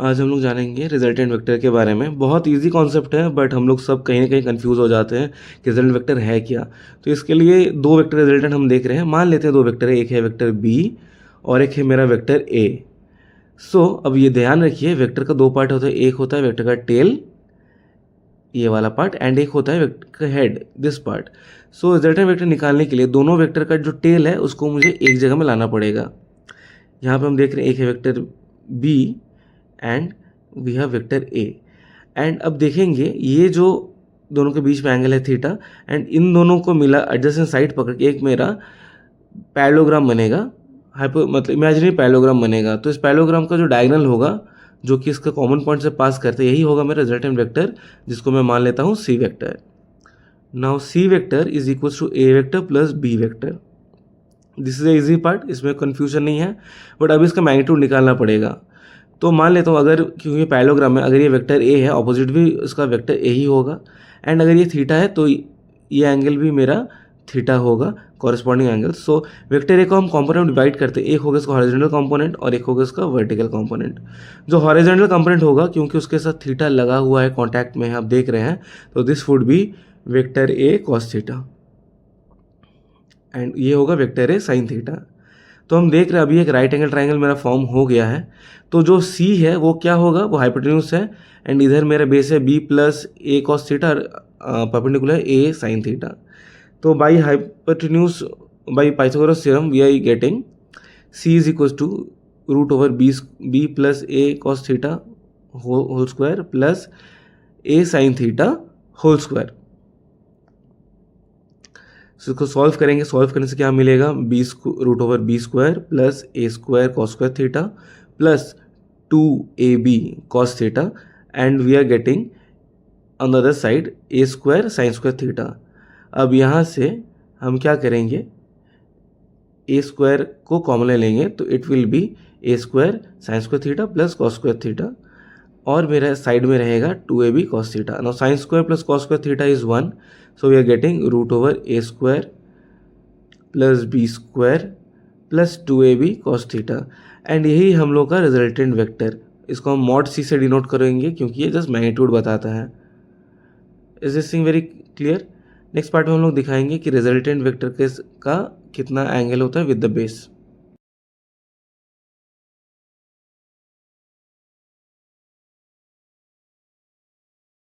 आज हम लोग जानेंगे रिजल्टेंट वेक्टर के बारे में। बहुत इजी कॉन्सेप्ट है बट हम लोग सब कहीं ना कहीं कंफ्यूज हो जाते हैं कि रिजल्टेंट वेक्टर है क्या। तो इसके लिए दो वेक्टर रिजल्टेंट हम देख रहे हैं। मान लेते हैं दो वेक्टर है, एक है वेक्टर बी और एक है मेरा वेक्टर ए। अब ये ध्यान रखिए, वेक्टर का दो पार्ट होता है, एक होता है वेक्टर का टेल ये वाला पार्ट एंड एक होता है वेक्टर का head this part. Resultant vector निकालने के लिए दोनों वेक्टर का जो टेल है उसको मुझे एक जगह में लाना पड़ेगा। यहाँ पे हम देख रहे हैं एक है vector B and we have vector A. And अब देखेंगे ये जो दोनों के बीच में एंगल है थीटा, एंड इन दोनों को मिला एडजेसेंट साइड पकड़ के एक मेरा पैरेललोग्राम बनेगा, हाइपो मतलब इमेजिनरी पैरेललोग्राम बनेगा। तो इस पैरेललोग्राम का जो डायगोनल होगा जो कि इसका कॉमन पॉइंट से पास करते यही होगा मेरा रिजल्टेंट वेक्टर, जिसको मैं मान लेता हूँ C vector. Now C vector is equal to A vector plus B vector. This is a easy part, इसमें कन्फ्यूजन नहीं है, बट अब इसका मैग्नीट्यूड निकालना पड़ेगा। तो मान लेता हूँ अगर, क्योंकि पैरेललोग्राम में अगर ये वेक्टर ए है ऑपोजिट भी उसका वेक्टर ए ही होगा, एंड अगर ये थीटा है तो ये एंगल भी मेरा थीटा होगा कॉरेस्पॉन्डिंग एंगल। वेक्टर ए को हम कंपोनेंट डिवाइड करते हैं, एक होगा इसका हॉरिजॉन्टल कंपोनेंट और एक होगा इसका वर्टिकल कंपोनेंट। जो हॉरिजॉन्टल कंपोनेंट होगा क्योंकि उसके साथ थीटा लगा हुआ है, कॉन्टैक्ट में है, आप देख रहे हैं, तो this would be vector A cos theta and ये होगा वेक्टर ए साइन थीटा। तो हम देख रहे हैं अभी एक राइट एंगल ट्राइंगल मेरा फॉर्म हो गया है। तो जो सी है वो क्या होगा, वो हाइपोटेन्यूज है, एंड इधर मेरा बेस है B plus A cos theta, perpendicular A sine theta. तो by hypotenuse by Pythagoras theorem we are getting C is equal to root over B plus A cos theta whole square plus A sine theta whole square. इसको solve करेंगे, solve करने से क्या मिलेगा, B root over B square plus A square cos square theta plus 2ab cos theta, and we are getting on the other side A square sine square theta. अब यहाँ से हम क्या करेंगे, ए स्क्वायर को कॉमन लेंगे तो it will be a square sine square theta plus cos square theta, और मेरा साइड में रहेगा 2ab cos theta. Now sine square plus cos square theta is 1, so we are getting root over a square plus b square plus 2ab cos theta, and यही हम लोग का resultant vector. इसको हम मॉड सी से denote करेंगे क्योंकि ये जस्ट मैग्नीट्यूड बताता है। Is this thing very clear. Next part में हम लोग दिखाएंगे कि रिजल्टेंट वेक्टर का कितना एंगल होता है विद द बेस।